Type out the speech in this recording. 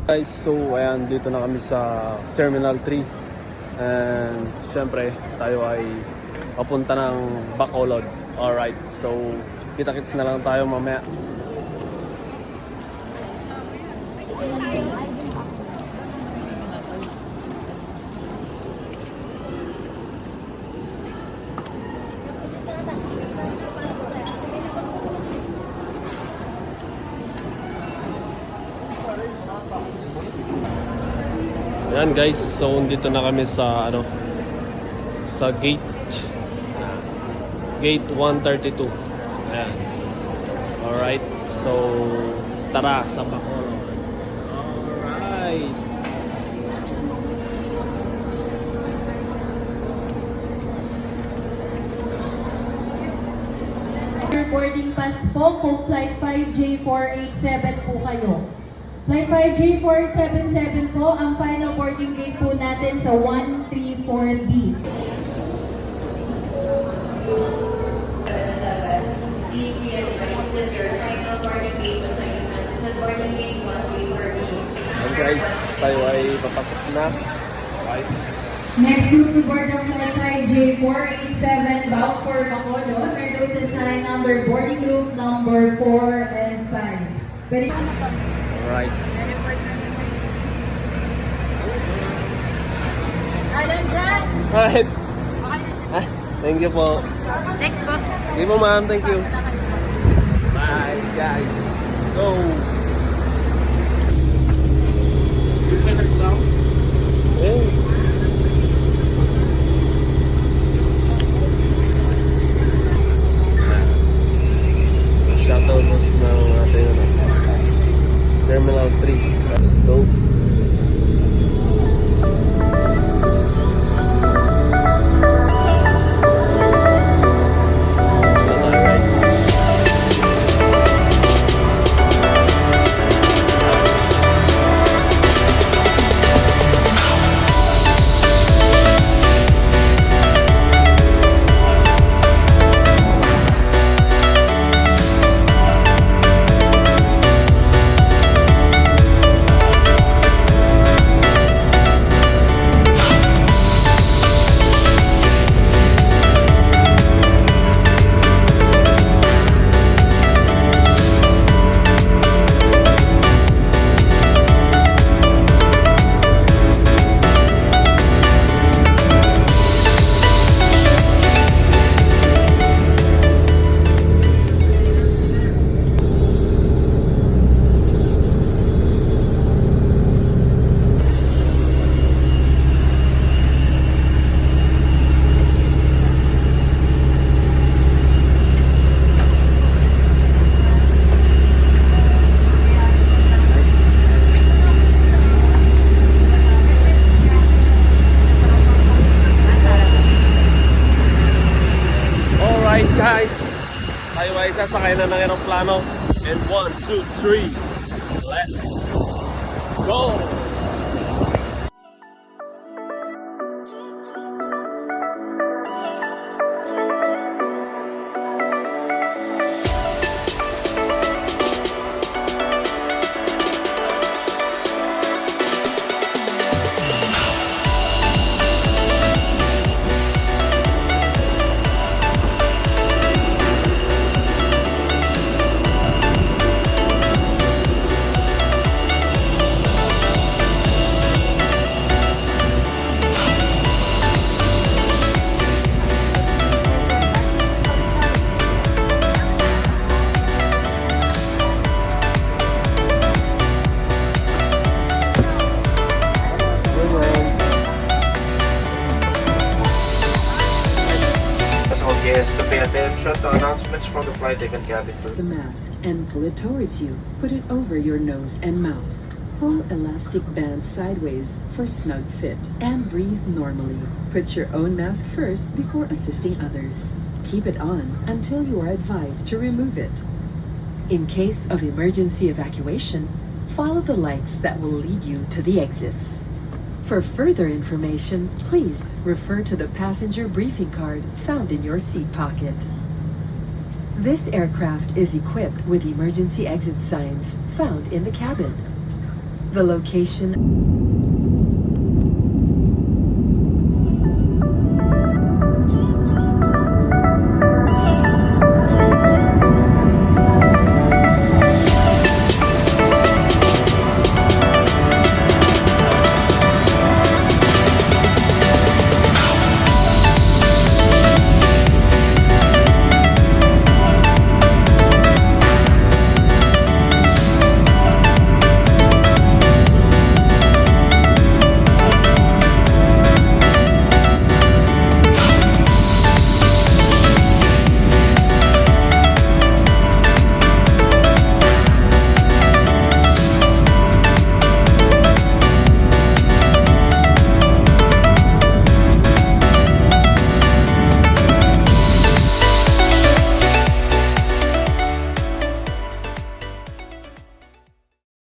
Guys, so ayan, dito na kami sa Terminal 3. And syempre, tayo ay papunta ng Bacolod. Alright, so kita-kits na lang tayo mamaya. Ayan guys, so dito na kami sa sa gate 132. Ayan. Alright, so tara sa Bacolod. Alright. Boarding pass po kung flight 5J487 po kayo. Flight 5J477 po, ang final boarding gate po natin sa 134B. Please be advised that your final boarding gate assignment is at boarding gate 134B. Ayan guys, tayo ay papasok na. Alright. Next group to board ang flight 5J487 bound for Bacolod are those assigned under boarding group number 4 and 5. Very Alright. Alright. Thank you po. Next box. Thank you ma'am, thank you. Bye guys. Let's go. Hey. Shuttle bus ng ating Terminal 3. Let's go. Guys, tayo ay sasakay na ng aeroplano. And 1, 2, 3, let's go! Yes, to pay attention to announcements from the flight attendant cabin crew. The mask and pull it towards you. Put it over your nose and mouth. Pull elastic bands sideways for snug fit and breathe normally. Put your own mask first before assisting others. Keep it on until you are advised to remove it. In case of emergency evacuation, follow the lights that will lead you to the exits. For further information, please refer to the passenger briefing card found in your seat pocket. This aircraft is equipped with emergency exit signs found in the cabin. The location